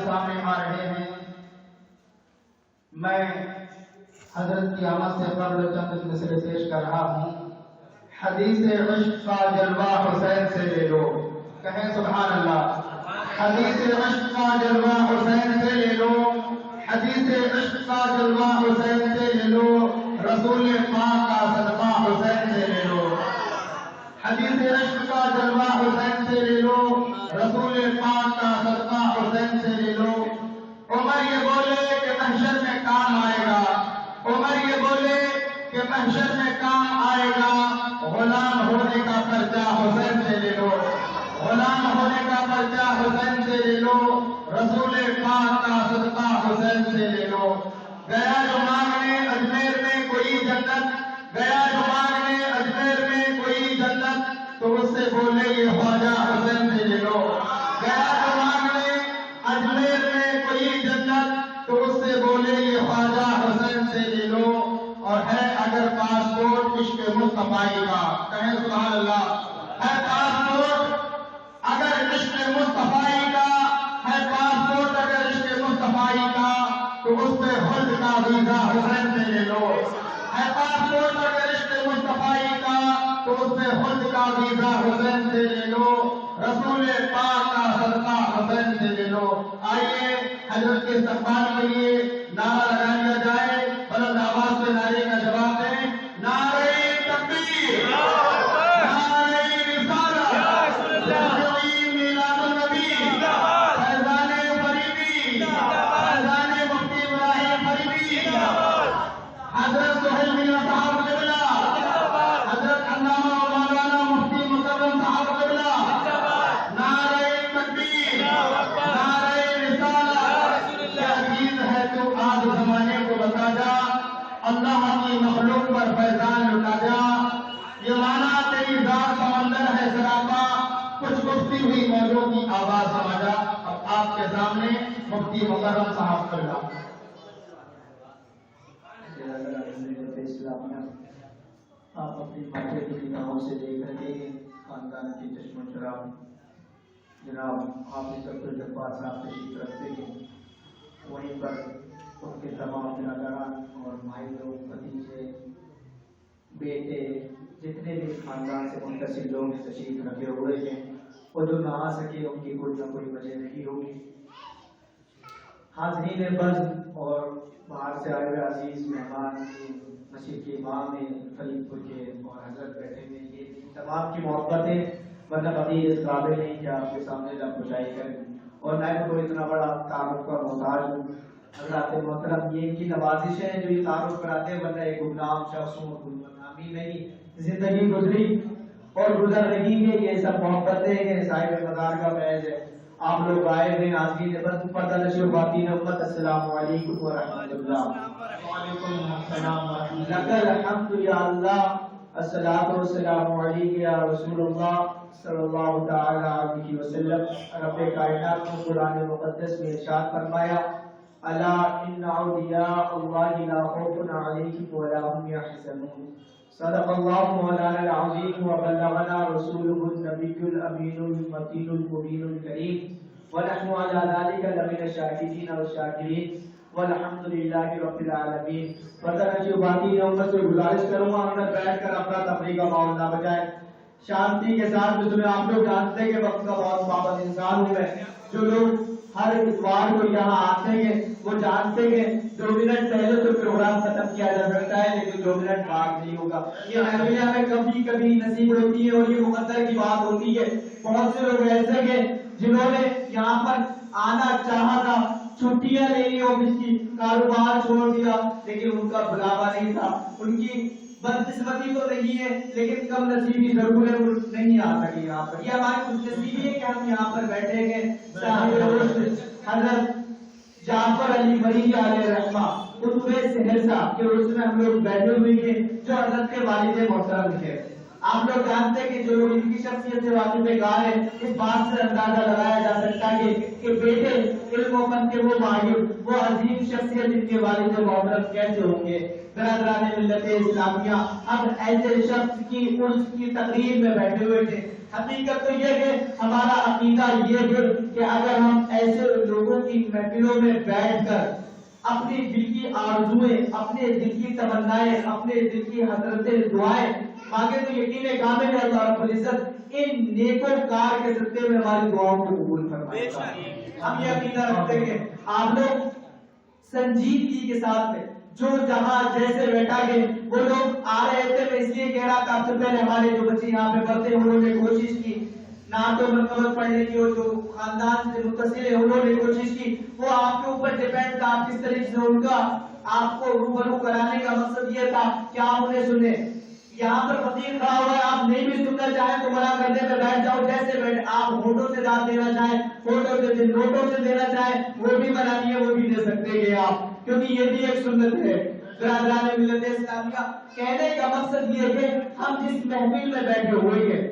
سامنے آ رہے ہیں، میں حضرت کی آمد سے قبل چند مصرے پیش کر رہا ہوں۔ حدیث عشق کا جلوہ حسین سے لے لو، کہیں سبحان اللہ۔ حدیث عشق کا جلوہ حسین سے لے لو، حدیث عشق کا جلوہ حسین سے لے لو، رسول پاک کا صدقہ حسین سے لے لو۔ حدیث عشق کا جلوہ حسین سے لے لو، رسول پاک کا صدقہ حسین سے لے لو۔ عمر یہ بولے کہ محشر میں کام آئے گا، عمر یہ بولے کہ محشر میں کام آئے گا، غلام ہونے کا پرچہ حسین سے لے لو، غلام ہونے کا پرچہ حسین سے لے لو، رسول پاک کا صدقہ حسین سے لے لو۔ گیا جو مانگنے اجمیر میں کوئی جنت، گیا جو مانگنے اجمیر میں کوئی جنت، تو اس سے بولے یہ خواجہ حسین سے لے لو۔ گیا جو مانگنے اجمیر میں کوئی جنت، تو اس سے بولے یہ خواجہ حسین سے لے لو۔ اور ہے اگر پاسپورٹ عشق مصطفیٰ کا، کہیں سبحان اللہ، ہے پاسپورٹ اگر عشق مصطفیٰ کا، ہے پاسپورٹ اگر عشق مصطفیٰ کا، تو اس پہ خلد کا ویزا حسین سے لے لو۔ ہے پاسپورٹ اگر عشق مصطفیٰ کا، تو اس پہ خلد کا ویزا حسین سے لے لو، رسول پاک کا صدقہ حسین سے لے لو۔ آئیے حضرت کے استقبال کے لیے نعرہ لگا لیا جائے، بلند آواز سے نعرے کا جواب دیں۔ نعرہ تکبیر، نعرہ رسالت، تعظیم میلاد النبی، فیضان فریدی، فیضان مفتی ابراہیم فریدی، حضرت سہیل میاں صاحب قبلہ، حضرت علامہ مولانا مفتی مکرم صاحب قبلہ، نعرہ تکبیر، نعرہ رسالت۔ کیا چیز ہے تو آج زمانے کو بتا جا، اللہ کی مخلوق پر فیضان لٹا جا۔ یہ مانا تیری ذات سمندر ہے سراپا، کچھ گفتی ہوئی موجوں کی آواز سمجھا جا۔ اب آپ کے سامنے مفتی مکرم صاحب قبلہ۔ آپ اپنی ماتھے کی نگاہوں سے دیکھ رہے ہیں خاندان کی چشم و چراغ جناب حافظ عبدالجبار صاحب تشریف رکھتے ہیں، وہیں پر ان کے تمام برادران اور بھائی لوگ، بھتیجے، بیٹے، جتنے بھی خاندان سے منتسب لوگ تشریف رکھے ہوئے ہیں، وہ جو نہ آ سکے ان کی کوئی نہ کوئی وجہ نہیں ہوگی۔ حاضرین بزم اور باہر سے آئے ہوئے عزیز مہمان، مسجد کے امام فرید پور کے اور حضرت بیٹھے ہوئے، یہ تمام کی محبتیں، ورنہ کبھی اس قابل نہیں کہ آپ کے سامنے جب کشائی کریں، اور میں تو اتنا بڑا تعارف کا محتاج ہوں۔ حضرات محترم، یہ ان کی نوازشیں ہیں جو یہ تعارف کراتے ہیں، ورنہ ایک گمنام شخص ہوں، گمنامی نہیں زندگی گزری اور گزر رہی ہے۔ یہ سب محبتیں ہیں، صاحب مزار کا فیض ہے۔ آپ لوگ آئے ہیں، حاضرین بس پردہ نشر خواتین امت، السلام علیکم ورحمۃ اللہ۔ وعلیکم السلام ورحمۃ اللہ۔ لک الحمد یا اللہ، الصلاۃ والسلام علیک یا رسول اللہ صلی اللہ تعالی علیہ وسلم۔ رب کائنات نے قرآن مقدس میں ارشاد فرمایا، الا ان اولیاء اللہ لا خوف علیہم ولا هم یحزنون۔ صدق اللہ مولانا العظیم وبلغنا رسوله النبی الامین المتین المبین الکریم، ونحن علی ذلک لمن الشاہدین والشاکرین، والحمد للہ رب العالمین۔ فتح باقی امت سے گزارش کروں گا ہم نے بیٹھ کر اپنا تفریح کا ماحول نہ بجائے، شانتی کے ساتھ۔ جو آپ لوگ جانتے ہیں کہ وقت کا بہت پابند انسان ہوں میں، جو لوگ ہر اتوار کو یہاں آتے ہیں وہ جانتے ہیں 2 منٹ پہلے تو پروگرام ختم کیا جا سکتا ہے، لیکن 2 منٹ بعد نہیں ہوگا۔ یہ محفلیں ہمیں کبھی کبھی نصیب ہوتی ہے اور یہ مقدر کی بات ہوتی ہے۔ بہت سے لوگ ایسے ہیں جنہوں نے یہاں پر آنا چاہا تھا، چھٹیاں لے لی آفس کی، کاروبار چھوڑ دیا، لیکن ان کا بلاوا نہیں تھا۔ ان کی بدقسمتی تو نہیں ہے، لیکن کم نصیبی ضرور ہے، وہ نہیں آ سکے یہاں پر۔ یہ ہماری خوش نصیبی ہے کہ ہم یہاں پر بیٹھے ہیں۔ صاحب رشد حضرت جعفر علی فریدی علیہ رحمہ قطب سہرسہ کے عرس میں ہم لوگ بیٹھے ہوئے ہیں، جو حضرت کے والد محترم ہیں۔ آپ لوگ جانتے ہیں کہ جو لوگ ان کی شخصیت سے واقف ہیں، اس بات سے اندازہ لگایا جا سکتا ہے کہ بیٹے علم و فن کے وہ ماہر، وہ عظیم شخصیت جن کے والد محترم کیسے ہوں گے۔ برادران ملت اسلامیہ، اب ایسے شخص کی عرس کی تقریب میں بیٹھے ہوئے تھے۔ حقیقت تو یہ ہے، ہمارا عقیدہ یہ ہے کہ اگر ہم ایسے لوگوں کی محفلوں میں بیٹھ کر اپنی دل کی آرزویں، اپنے دل کی تمنائیں، اپنے دل کی حسرتیں، دعائیں مانگے تو یقین ہے کامل ہے اللہ رب العزت ان نیکوکار کے صدقے میں ہماری دعاؤں کو قبول فرمائے گا۔ ہم یہ عقیدہ رکھتے ہیں کہ آپ لوگ سنجیدگی کے ساتھ میں جو جہاں جیسے بیٹھا گئے وہ لوگ آ رہے تھے، میں اس لیے کہہ رہا تھا، سب سے پہلے ہمارے جو بچے یہاں پہ پڑھتے ہیں انہوں نے کوشش کی نعت و منقبت پڑھنے کی، اور جو خاندان سے متصل ہے انہوں نے کوشش کی، وہ آپ کے اوپر ڈیپینڈ تھا آپ کس طریقے سے ان کا آپ کو روبرو کرانے کا مقصد یہ تھا کہ آپ انہیں سنیں۔ یہاں پر فقیر کھڑا ہوا ہے، آپ نہیں بھی سننا چاہیں تو منع کرنے میں بیٹھ جاؤ، جیسے بیٹھ آپ ہونٹوں سے داد دینا چاہیں ہونٹوں سے، نوٹوں سے دینا چاہیں وہ بھی منع نہیں ہے، وہ بھی دے سکتے ہیں آپ، کیونکہ یہ بھی ایک سنت ہے۔ برادران ملت اسلامیہ، کہنے کا مقصد یہ ہے کہ ہم جس محفل میں بیٹھے ہوئے ہیں،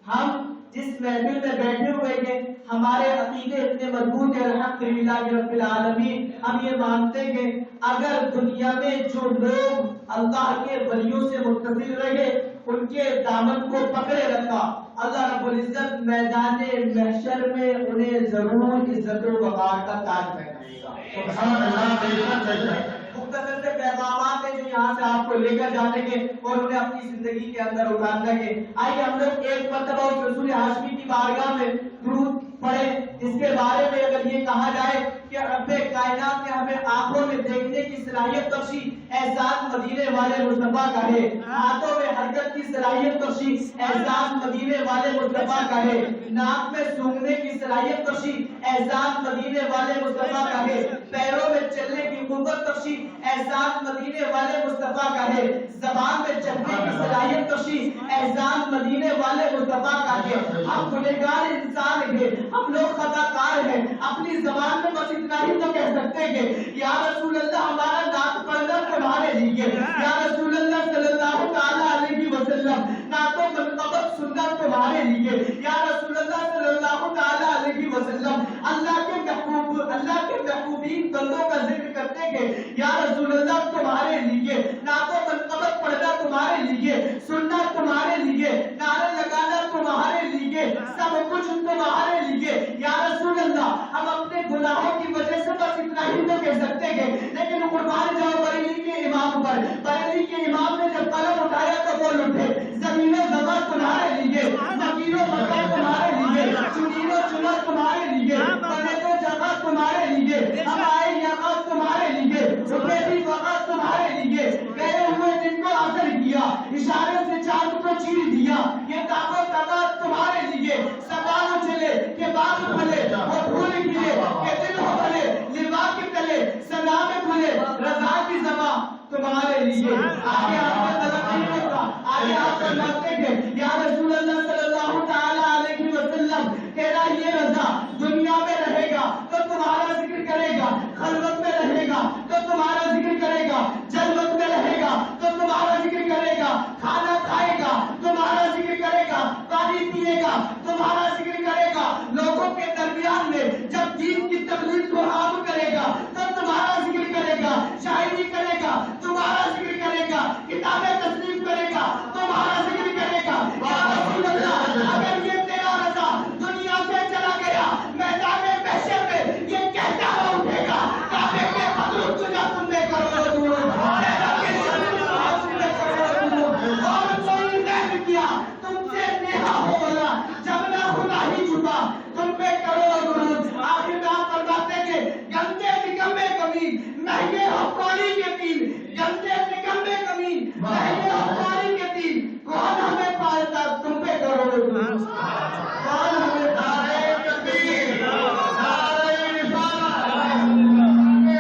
ہم جس محفل میں بیٹھے ہوئے ہیں، ہمارے عقیدے اتنے مضبوط ہیں الحمدللہ رب العالمین، ہم یہ مانتے ہیں کہ اگر دنیا میں جو لوگ اللہ کے ولیوں سے متصل رہے، ان کے دامن کو پکڑے رکھا، اللہ رب العزت میدان محشر میں انہیں ضرور عزت و وقار کا تاج پہنائے گا۔ سبحان اللہ، بے شک بے شک۔ مختصر سے پیغامات ہیں جو یہاں سے آپ کو لے کر جانے کے اور انہیں اپنی زندگی کے اندر اتارنے کے۔ آئیے ہم لوگ ایک مرتبہ اس رسول ہاشمی کی بارگاہ میں درود پڑھے، جس کے بارے میں اگر یہ کہا جائے کہ رب کائنات نے ہمیں آنکھوں میں دیکھنے کی صلاحیت بخشی، احسان مدینے والے مصطفیٰ کا ہے، ہاتھوں میں حرکت کی صلاحیت بخشی، احسان مدینے والے مصطفیٰ کا ہے، ناک میں سونگھنے کی صلاحیت بخشی، احسان مدینے والے مصطفیٰ کا ہے، پیروں میں چلنے کی قوت بخشی، احسان مدینے والے مصطفیٰ کا ہے، زبان میں چلنے کی صلاحیت بخشی، احسان مدینے والے مصطفیٰ کا ہے۔ ہم گنہگار انسان ہیں، ہم لوگ خطا کار ہیں، اپنی زبان میں بس اتنا ہی تو کہہ سکتے ہیں یا رسول اللہ ہمارا نعت پڑھنا تمہارے لیے، یا رسول اللہ صلی اللہ تعالیٰ علیہ وسلم نعت و منقبت سننا تمہارے لیے، یا رسول اللہ صلی اللہ تعالیٰ علیہ وسلم اللہ کے محبوب، اللہ کے محبوبین بندوں کا ذکر کرتے ہیں یا رسول اللہ تمہارے لیے، نعت و منقبت پڑھنا تمہارے لیے، سننا تمہارے لیے، نعرہ لگانا تمہارے لیے، سب کچھ تمہارے لیے یا رسول اللہ۔ ہم اپنے گناہوں کی وجہ سے بس اتنا ہی تو کہہ سکتے ہیں، لیکن قربان جاؤ بریلی کے امام پر، بریلی کے امام نے جب قلم اٹھایا تو بول اٹھے زمین و زمان تمہارے لیے، مکین و مکان تمہارے لیے، چنین و چنر تمہارے لیے، بنے تو جگہ تمہارے لیے، ہم آئے یہاں تمہارے لیے، اٹھے بھی وقت تمہارے لیے، گئے ہوئے جن کو اثر کیا، اشارے سے چاند کو چیر دیا، یہ طاقت طاقت تمہارے لیے، سوال چلے کہ باغ پھلے اور پھول کھلے کہ دل ہو بھلے، لبا کے تلے سنا میں کھلے، رضا کی زبان تمہارے لیے۔ آگے آپ کا طلب نہیں ہوگا، آگے آپ فرماتے ہیں یا رسول اللہ صلی اللہ تعالیٰ علیہ وسلم، تیرا یہ رضا دنیا میں رہے گا تو تمہارا ذکر کرے گا، خلوت میں رہے گا تو تمہارا ذکر کرے گا، جلوت میں رہے گا تو تمہارا ذکر کرے گا، کھانا کھائے گا تمہارا ذکر کرے گا، پانی پیے گا تمہارا ذکر کرے گا، لوگوں کے درمیان میں جب دین کی تبلیغ کو عام کرے گا تو تمہارا ذکر کرے گا، شاعری کرے گا تمہارا ذکر کرے گا، کتابیں تصنیف کرے گا تمہارا ذکر کرے گا۔ یا رسول اللہ، اگر یہ تیرا رضا دنیا سے چلا گیا، میدان محشر میں یہ کہتا ہوا اٹھے گا کعبے کے حضور تجھے سننے کرو دور، تیرا کے سننے کرو دور، اور کوئی نہیں کیا تم سے نیہا ہو بلا، جب نہ خدا ہی چھپا تم پہ کرو درود۔ آخر میں آپ فرماتے کہ گندے نکمے کمی مہنگے حقانی کے تین، گندے نکمے کمی مہنگے حقانی کے تین، کون ہمیں پالتا تم پہ کرو درود، کون ہمیں نعرہ تکبیر، نعرہ رسالت،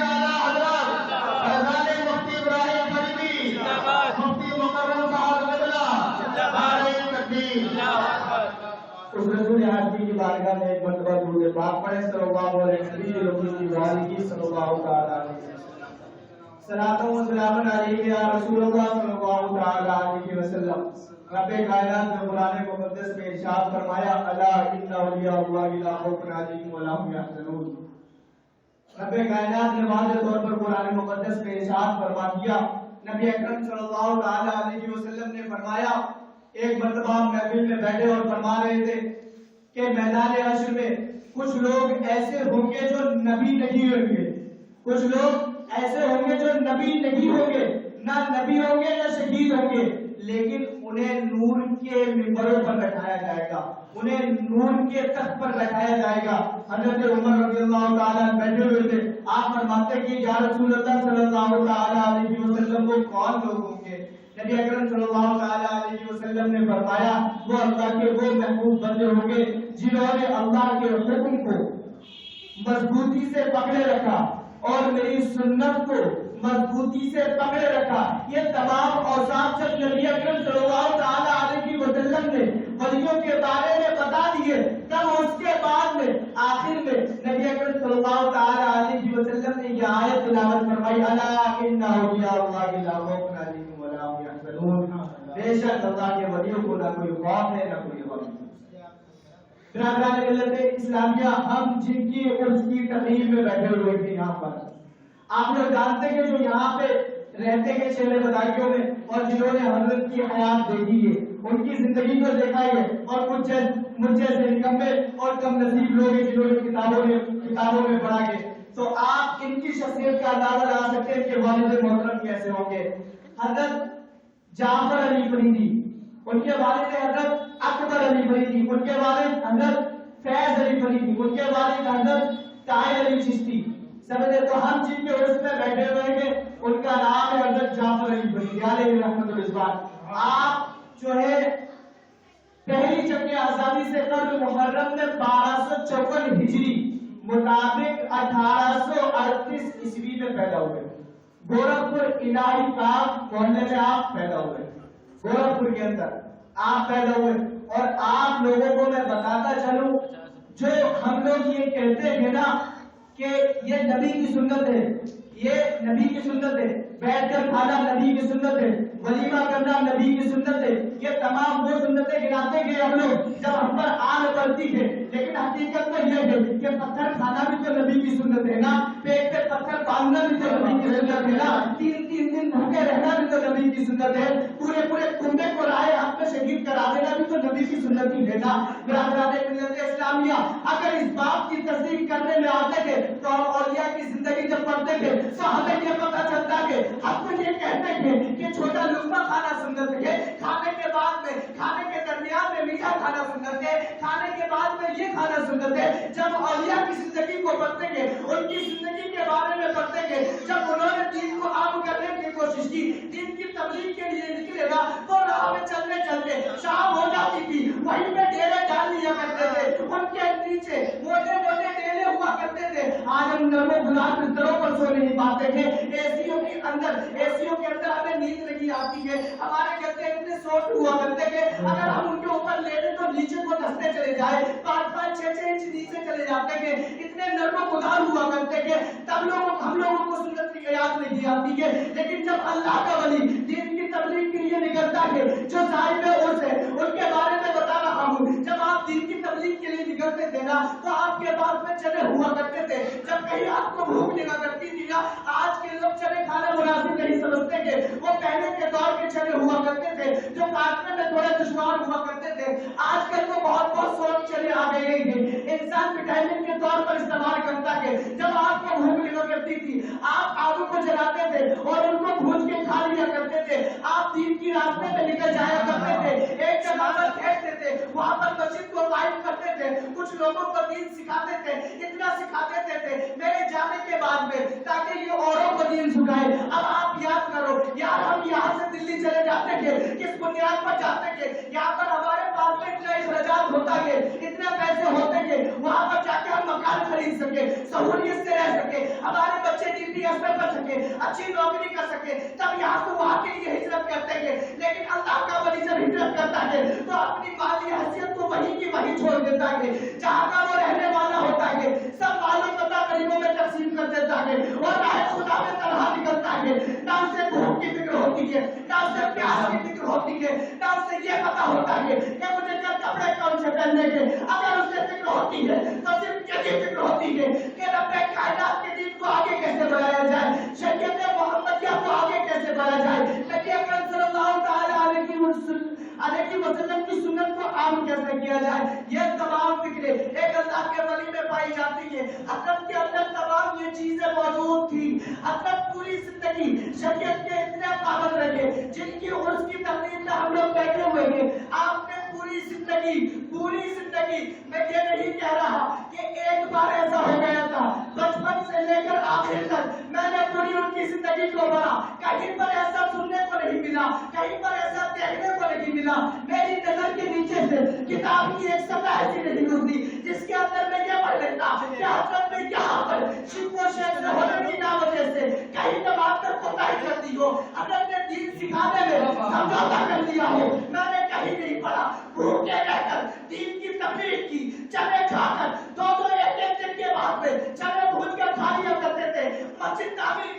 اعلیٰ حضرت فیضان مفتی ابراہیم قریبی، مفتی مکرم صاحب قبلہ، نعرہ تکبیر۔ اس رسول ہاشمی کی بارگاہ میں ایک مرتبہ درود پاک پڑھیں صلی اللہ علیہ وسلم، صلی اللہ تعالیٰ علیہ وسلم۔ صلاۃ و سلام علیک یا رسول اللہ صلی اللہ تعالیٰ علیہ وسلم۔ رب کائنات نے قرآن مقدس میں ارشاد فرمایا الا ان اولیاء اللہ لا خوف علیہم ولا هم یحزنون۔ رب کائنات نے واضح طور پر قرآن مقدس میں ارشاد فرما دیا۔ نبی اکرم صلی اللہ تعالیٰ علیہ وسلم نے فرمایا، ایک مرتبہ ہم محفل میں بیٹھے اور فرما رہے تھے کہ میدان حشر میں کچھ لوگ ایسے ہوں گے جو نبی نہیں ہوں گے، کچھ لوگ ایسے ہوں گے جو نبی نہیں ہوں گے، نہ نبی ہوں گے نہ شہید ہوں گے، لیکن انہیں نور کے ممبروں پر بٹھایا جائے گا، انہیں نور کے تخت پر بٹھایا جائے گا۔ حضرت عمر رضی اللہ تعالیٰ بیٹھے ہوئے تھے، آپ فرماتے کہ یا رسول اللہ صلی اللہ تعالیٰ علیہ وسلم وہ کون لوگ ہوں گے؟ نبی اکرم صلی اللہ تعالیٰ علیہ وسلم نے فرمایا وہ اللہ کے وہ محبوب بندے ہوں گے جنہوں نے اللہ کے حکم کو مضبوطی سے پکڑے رکھا اور میری سنت کو مضبوطی سے پکڑے رکھا۔ یہ تمام اوصاف جب نبی اکرم صلی اللہ تعالیٰ علیہ وسلم نے ولیوں کے بارے میں بتا دیے، تب اس کے بعد میں آخر میں نبی اکرم صلی اللہ تعالیٰ علیہ وسلم نے یہ آیت تلاوت فرمائی، الا ان اولیاء اللہ لا خوف علیہم ولا هم يحزنون، بے شک اللہ کے ولیوں کو نہ کوئی خوف ہے نہ کوئی غم۔ برادران ملت اسلامیہ، ہم جن کی عرس کی تقریب میں بیٹھے ہوئے تھے یہاں پر، آپ لوگ جانتے ہیں جو یہاں پہ رہتے ہیں شہر بدائیوں میں اور جنہوں نے حضرت کی حیات دیکھی ہے، ان کی زندگی کو دیکھا ہے، اور مجھ جیسے نکمے اور کم نصیب لوگ ہیں جنہوں نے کتابوں میں پڑھا ہے، تو آپ ان کی شخصیت کا اندازہ لگا سکتے ہیں کہ والد محترم کیسے ہوں گے۔ حضرت جعفر علی فریدی، ان کے والد حضرت اکبر علی فریدی، ان کے والد حضرت فیض علی فریدی، ان کے والد حضرت طاہر علی چشتی، سمجھے؟ تو ہم جن کے عرس میں بیٹھے ہوئے ہیں ان کا نام ہے حضرت جعفر علی فریدی علیہ رحمت الرضوان۔ آپ جو ہے پہلی جنگ آزادی سے قبل محرم میں 1254 ہجری مطابق 1838 عیسوی میں پیدا ہوئے، گورکھپور الہی پاک محلے میں آپ پیدا ہوئے، گورکھپور کے اندر آپ پیدا ہوئے۔ اور آپ لوگوں کو میں بتاتا چلوں، جو ہم لوگ یہ کہتے ہیں نا کہ یہ نبی کی سنت ہے، یہ نبی کی سنت ہے، بیٹھ کر کھانا نبی کی سنت ہے، ولیمہ کرنا نبی کی سنت ہے، یہ تمام وہ سنتیں گناتے گئے ہم لوگ جب ہم پر آن پڑتی ہے، لیکن حقیقت میں یہ ہے کہ پتھر کھانا بھی تو نبی کی سنت ہے نا، پیٹ پہ پتھر باندھنا بھی تو نبی کی سنت ہے نا، 3 دن بھوکے رہنا بھی تو نبی کی سنت ہے، پورے کنبے کو رائے ہاتھ میں شہید کرا دینا بھی تو نبی کی سنت ہی ہے نا۔ برادران ملت اسلامیہ، اگر اس بات کی تصدیق کرنے میں آتے تھے تو ہم اولیاء کی زندگی جب پڑھتے تھے تو ہمیں یہ پتہ چلتا کہ ہم تو یہ کہتے تھے کہ چھوٹا لقمہ کھانا سنت ہے، کھانے کے بعد میں، کھانے کے درمیان میں میٹھا کھانا سنت ہے، کھانے کے بعد میں یہ کھانا سنت ہے۔ جب اولیاء کی زندگی کو پڑھتے گے، ان کی زندگی کے بارے میں پڑھتے گے، جب انہوں نے دین کو عام کرنے کی کوشش کی، دین کی تبلیغ کے لیے نکلے گا تو راہ میں چلتے چلتے شام ہو جاتی تھی، وہیں پہ ڈیرے ڈال لیا کرتے تھے، ان کے نیچے موٹے موٹے ڈیرے ہوا کرتے تھے۔ آج ہم نرم و گلاب بستروں پر سو نہیں پاتے تھے، ایسیوں کے اندر ہمیں نیند نہیں آتی ہے، ہمارے گدے اتنے سافٹ ہوا کرتے تھے، اگر ہم ان کے اوپر لیٹے تو نیچے کو دھستے چلے جائے، 5-5 6-6 انچ نیچے چلے جاتے تھے، اتنے نرم و گلاب ہوا کرتے تھے۔ تب ہم لوگوں کو سنت کی یاد نہیں آتی ہے، لیکن جب اللہ کا ولی دین کی تبلیغ کے لیے نکلتا ہے، جو صاحب عرس ہے ان کے بارے میں بتا رہا ہوں، جب آپ دین کی تبلیغ کے لیے نکلتے تھے نا تو آپ کے پاس میں چنے ہوا کرتے تھے، جب کہیں آپ کو بھوک لگا کرتی تھی نا، آج کے لوگ چنے کھانا مناسب نہیں سمجھتے کہ وہ پہلے کے دور کے چنے ہوا کرتے تھے جو کاٹنے میں تھوڑے دشوار ہوا کرتے تھے۔ آج کل تو بہت سوچ چنے آ گئے ہیں، انسان وٹامن کے طور پر استعمال کرتا ہے۔ جب آپ کو بھوک لگا کرتی تھی آپ آلو کو جلاتے تھے اور ان کو بھون کے کھا لیا کرتے تھے، آپ دین کی راستے میں نکل جایا کرتے تھے، ایک جگہ پر بیٹھتے تھے، وہاں پر مسجد کو قائم کرتے تھے، کچھ لوگوں کو دین سکھاتے تھے، اتنا سکھاتے تھے میرے جانے کے بعد میں تاکہ یہ اوروں کو دین سکھائے۔ اب آپ یاد کرو یار، ہم یہاں سے دلی چلے جاتے تھے، کس بنیاد پر جاتے تھے؟ یہاں پر ہمارے پاس میں اتنا اخراجات ہوتا ہے، اتنے پیسے ہوتے ہیں، وہاں پر جا کے ہم مکان خرید سکے، سہولیت سے رہ سکے، ہمارے بچے ڈگری حاصل کر سکے، اچھی نوکری کر سکے، تب یہاں سے وہاں کے لیے ہجرت کرتے ہیں۔ لیکن اللہ کا ولی جب ہجرت کرتا ہے تو اپنی مالی حیثیت کو وہیں کی وہیں چھوڑ دیتا ہے، جہاں کا وہ رہنے والا ہوتا ہے، سب مالی پتہ غریبوں میں تقسیم کر دیتا ہے اور راہ خدا میں تنہا نکلتا ہے۔ نہ اسے بھوک کی فکر ہوتی ہے، نہ اسے پیاس کی فکر ہوتی ہے، نہ اسے یہ پتا ہوتا ہے کہ مجھے کپڑے کون سے پہننے کے، اگر اسے فکر ہوتی ہے تو صرف یہ فکر ہوتی ہے کہ رب کائنات کے دین کو آگے کیسے بڑھایا جائے، شریعت محمدیہ کو آگے کیسے بڑھایا جائے، نبی اکرم صلی اللہ تعالی علیہ وسلم کی سنت کو عام کیسے کیا جائے۔ یہ تمام فکریں ایک اللہ کے ولی میں پائی جاتی ہے. حضرت کے اندر تمام یہ چیزیں موجود تھی. حضرت پوری زندگی شریعت کے اتنے پابند رہے جن کی عرس کی تقریب میں ہم لوگ بیٹھے ہوئے ہیں. آپ نے پوری زندگی میں یہ نہیں کہہ رہا کہ ایک بار ایسا ہو گیا تھا. بچپن سے لے کر آخر تک میں نے پوری ان کی زندگی کو پڑھا. کہیں پر ایسا سننے کو نہیں ملا, کہیں پر ایسا دیکھنے کو نہیں ملا. میری نظر کے نیچے سے کتاب کی ایک صفحہ ایسی نہیں گزری جس کے اندر میں یہ پڑھ لیتا کہ حضرت نے یہاں پر شرک و شرک ہونے کی وجہ سے کہیں جماعت تک کوتاہی کر دی ہو, حضرت نے دین سکھانے میں سمجھوتا کر دیا ہو. میں نے کہیں نہیں پڑھا. بھوکے رہ کر دین کی تبلیغ کی, چنے کھا کر دو ایک دن کے بعد میں چنے بھون کر کھا لیا کرتے تھے, مسجد تعمیر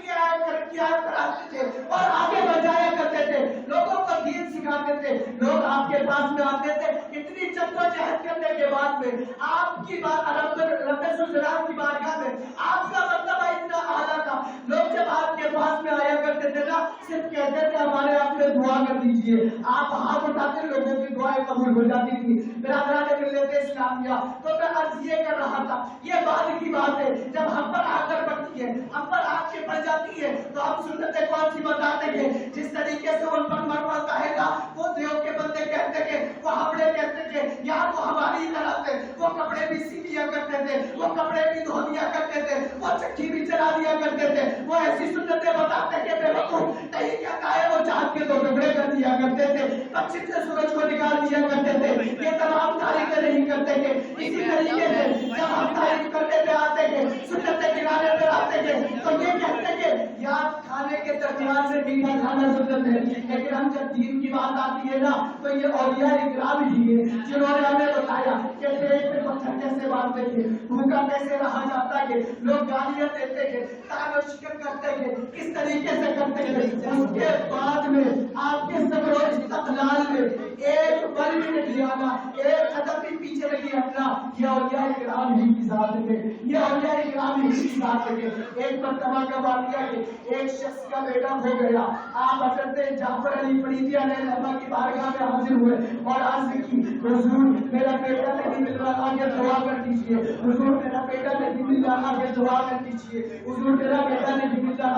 کیا کراتے تھے اور آگے بڑھ جایا کرتے تھے, لوگوں کو دین سکھاتے تھے. لوگ آپ کے پاس میں آتے تھے. اتنی جدوجہد کرنے کے بعد میں آپ کی بات رب الجلال کی بارگاہ میں آپ کا مرتبہ اتنا اعلیٰ تھا. لوگ جب آپ کے پاس میں آیا کرتے تھے نا, صرف کہتے تھے ہمارے آپ نے دعا کر دیجیے. آپ ہاتھ اٹھاتے, لوگوں کی دعائیں قبول ہو جاتی تھی. میرا برادر ملت اسلامیہ تو میں عرض یہ کر رہا تھا, یہ بعد کی بات ہے. جب ہم پر آ کر پڑتی ہے, ہم پر آ کے پڑ جاتی ہے, تو ہم سنتیں کون سی بتاتے ہیں. جس طریقے سے ان پر مروا کہے گا, وہ دیو کے بندے کہتے ہیں, وہ ہمڑے کہتے ہیں, یہاں تو ہماری طرح سے وہ کپڑے بھی سی لیا کرتے تھے, وہ کپڑے بھی دھو دیا کرتے تھے, وہ چکی بھی چلا دیا کرتے تھے. وہ ایسی سنتیں بتاتے کہ بے وقوف کہیں کیا کہا ہے, وہ چاند کے 2 ٹکڑے کر دیا کرتے تھے, پچھم سے سورج کو نکال دیا کرتے تھے. یہ تمام تاریخیں نہیں کرتے کہ اسی طریقے سے جب ہم تعریف کرنے پہ آتے ہیں, سنت کنارے پہ آتے ہیں, تو یہ کہتے ہیں یاد کھانے کے درمیان سے میٹھا کھانا سنت ہے. لیکن ہم جب دین کی بات آتی ہے نا, تو یہ اولیاء اکرام ہی ہے جنہوں نے ہمیں بتایا کہ پیٹ پہ پتھر کیسے باندھتے ہیں, بھوکا کیسے رہا جاتا ہے, لوگ گالیاں دیتے ہیں, تان و شکن کرتے ہیں, کس طریقے سے کرتے ہیں. اس کے بعد میں آپ کے صبر و استقلال میں ایک پل بھی نہیں جانا, ایک قدم بھی پیچھے نہیں ہٹنا. یہ اولیاء کرام ہی کی ذات ہے, یہ اولیاء کرام ہی کی ذات ہے. ایک مرتبہ کا واقعہ ہے, ایک شخص کا بیٹا ہو گیا. آپ حضرت جعفر علی فریدی علیہ السلام کی بارگاہ میں حاضر ہوئے اور عرض کی, حضور میرا بیٹا نہیں مل رہا, آگے دعا کر دیجیے. حضور میرا بیٹا نہیں مل رہا, آگے دعا کر دیجیے. حضور میرا بیٹا نہیں مل رہا,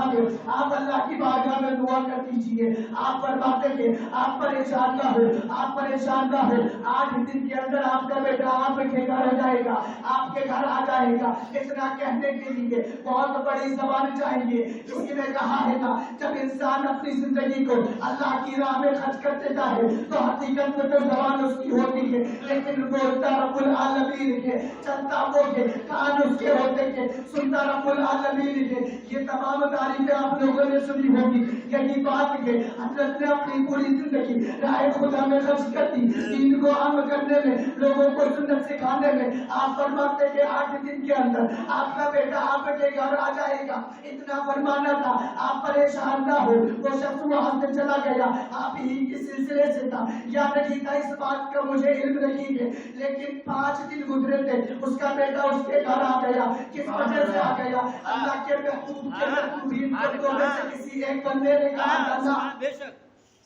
آپ اللہ کی بارگاہ میں دعا کر دیجیے. آپ فرماتے ہیں آپ پریشان نہ ہو, آپ پریشان نہ ہو, 8 دن کے اندر آپ کا بیٹا آپ کے گھر آ جائے گا, آپ کے گھر آ جائے گا. اتنا کہنے کے لیے بہت بڑی زبان چاہیے. کسی نے کہا ہے نا, جب انسان اپنی زندگی کو اللہ کی راہ میں خرچ کر دیتا ہے تو حقیقت میں تو زبان اس کی ہوتی ہے, لیکن بولتا رب العالمین ہے, چلتا وہ ہے, کان اس کے ہوتے ہیں, سنتا رب العالمین ہے. یہ تمام تعریفیں آپ لوگوں نے سنی ہوگی. یہی بات ہے حضرت نے اپنی پوری زندگی راہ خدا میں خرچ کر دی, دین کو عام کرنے میں, لوگوں کو سنت سکھانے میں. آپ فرماتے کہ 8 دن کے اندر آپ کا بیٹا آپ کے گھر آ جائے گا. اتنا فرمانا تھا, آپ پریشان نہ ہو. وہ شخص وہاں سے چلا گیا, آپ ہی کے سلسلے سے تھا یا نہیں تھا اس بات کا مجھے علم نہیں ہے, لیکن 5 دن گزرے تھے, اس کا بیٹا اس کے گھر آ گیا. کس وجہ سے آ گیا؟ اللہ کے محبوب کے محبوبین بندوں میں سے کسی ایک بندے نے کہا تھا.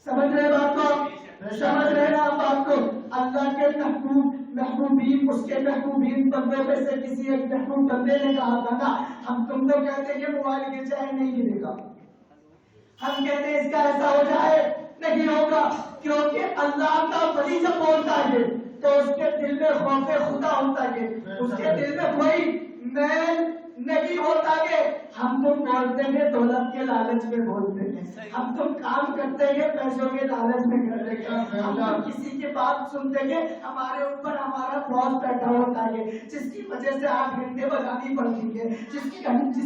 سمجھ رہے بات کو, سمجھ رہے ہیں آپ بات کو. اللہ کے محبوبین, اس کے محبوبین بندوں میں سے کسی ایک محبوب بندے نے کہا تھا نا, ہم تم کو کہتے ہیں موبائل کے چین نہیں ملے گا, ہم کہتے ہیں اس کا ایسا ہو جائے, نہیں ہوگا. کیونکہ اللہ کا ولی جب بولتا ہے تو اس کے دل میں خوف خدا ہوتا ہے, اس کے دل میں کوئی میل نہیں ہوتا. کہ ہم تم بولتے ہیں دولت کے لالچ میں بولتے ہیں, ہم تم کام کرتے ہیں پیسوں کے لالچ میں کرتے ہیں, ہم تم کسی کی بات سنتے ہیں, ہمارے اوپر ہمارا باس بیٹھا ہوتا ہے جس کی وجہ سے 8 گھنٹے بجانی پڑتی ہے, جس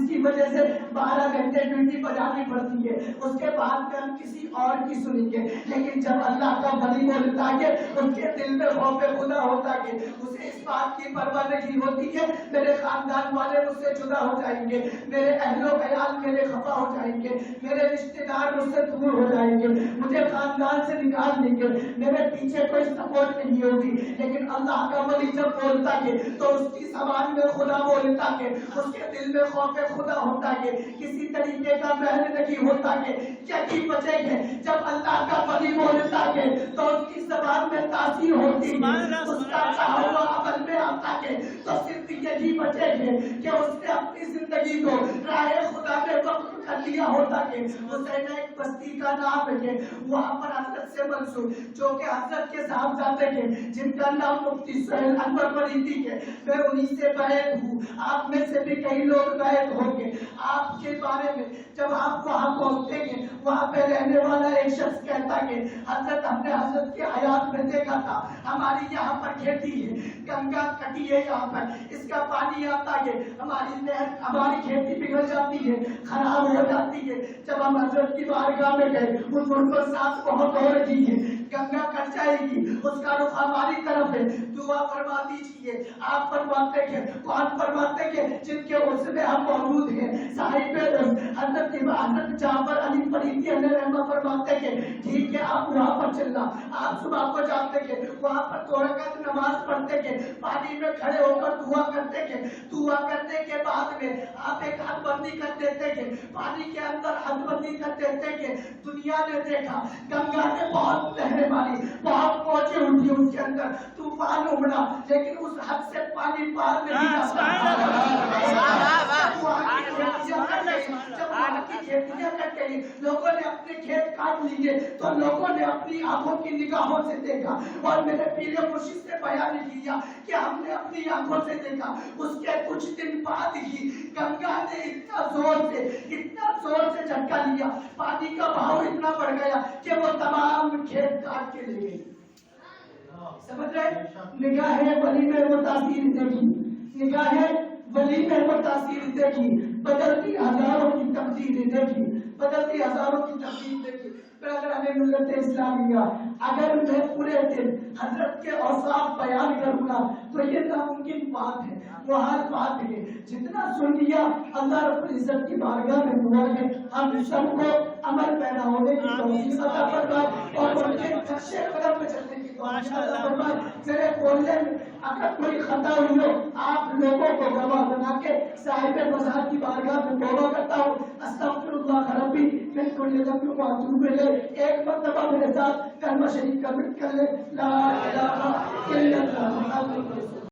کی وجہ سے 12 گھنٹے ڈیوٹی بجانی پڑتی ہے. اس کے بعد میں ہم کسی اور کی سنیں گے. لیکن جب اللہ کا ولی بولتا ہے اس کے دل میں خوف خدا ہوتا ہے, اسے اس بات کی پرواہ نہیں ہوتی ہے میرے خاندان والے مجھ سے جدا ہو جائیں گے, میرے اہل و عیال میرے خفا ہو جائیں گے، میرے رشتے دار مجھ سے دور ہو جائیں گے، مجھے خاندان سے نکال دیں گے، میرے پیچھے کوئی سپورٹ نہیں ہوگی، لیکن اللہ کا ولی جب بولتا ہے تو اس کی زبان میں خدا بولتا ہے، اس کے دل میں خوف خدا ہوتا ہے، کسی طریقے کا محل نہیں ہوتا ہے، یہی وجہ ہے جب اللہ کا ولی بولتا ہے تو اس کی زبان میں تاثیر ہوتی ہے، اس کا چاہا ہوا عمل میں آتا ہے، تو صرف یہی وجہ ہے کہ اس نے اپنی زندگی کو راہ خدا میں وقف کر لیا ہوتا ہے۔ حسین ایک بستی کا نام ہے، وہاں پر حضرت سے منسوب جو کہ حضرت کے صاحبزادے کے جن کا نام مفتی سہیل انور فریدی ہے، میں انہی سے بیعت ہوں، آپ میں سے بھی کئی لوگ بیعت ہوں گے۔ آپ کے بارے میں جب آپ وہاں پہنچتے ہیں، وہاں پہ رہنے والا ایک شخص کہتا کہ حضرت ہم نے حضرت کی حیات میں دیکھا تھا، ہماری یہاں پر کھیتی ہے، گنگا کٹی ہے یہاں پر، اس کا پانی آتا ہے، ہماری نہر ہماری کھیتی بگڑ جاتی ہے، خراب ہو جاتی ہے۔ جب ہم حضرت کی بارگاہ میں گئے، حضور پر سانس بہت ہو رہی ہے، گنگا کٹ جائے گی، اس کا رخ ہماری طرف ہے، دعا فرما دیجیے۔ آپ فرماتے ہیں، کون فرماتے ہیں؟ جن کے عرص میں ہم موجود ہیں، صاحب حضرت جعفر علی فریدی علیہ رحمہ فرماتے ہیں ٹھیک ہے آپ وہاں پر چلنا، آپ صبح کو جاتے ہیں، وہاں پر 2 رکعت نماز پڑھتے ہیں، پانی میں کھڑے ہو کر دعا کرتے ہیں، دعا کرنے کے بعد میں آپ ایک حد بندی کر دیتے ہیں، پانی کے اندر حد بندی کر دیتے ہیں۔ دنیا نے دیکھا گنگا نے بہت لہریں ماری، بہت موجیں اٹھی، ان کے اندر طوفان امڑا، لیکن اس حد سے پانی پار نہیں جا کھیتیاں کٹ گئی، لوگوں نے اپنے کھیت کاٹ لیے، تو لوگوں نے اپنی آنکھوں کی نگاہوں سے دیکھا، اور میرے پیر مرشد سے بیان کیا کہ ہم نے اپنی آنکھوں سے دیکھا۔ اس کے کچھ دن بعد ہی گنگا نے اتنا زور سے جھٹکا لیا، پانی کا بہاؤ اتنا بڑھ گیا کہ وہ تمام کھیت کاٹ کے لے گئی۔ سمجھ رہے؟ نگاہ ولی میں وہ تاثیر دیکھی، نگاہ ولی میں وہ تاثیر دیکھی، بدلتی ہزاروں کی تقدیر دیکھی، بدلتی ہزاروں کی تقدیر دیکھی۔ پھر اگر ہمیں ملت اسلامیہ، اگر میں پورے دن حضرت کے اوصاف بیان کروں گا تو یہ ناممکن بات ہے، محال بات ہے۔ جتنا سن لیا اللہ رب العزت کی بارگاہ میں دعا ہے ہم سب کو عمل پیدا ہونے کی توفیق عطا فرمائے اور ان کے نقشے قدم پہ چلنے کی توفیق عطا فرمائے۔ میرے بولنے میں اگر کوئی خطا ہوئی ہو، آپ لوگوں کو گواہ بنا کے صاحب مزار کی بارگاہ میں توبہ کرتا ہوں، استغفر اللہ ربی من کل ذنب واتوب الیہ۔ ایک مرتبہ میرے ساتھ کلمہ شریف کا مٹ کر لے، لا الہ الا اللہ محمد رسول اللہ۔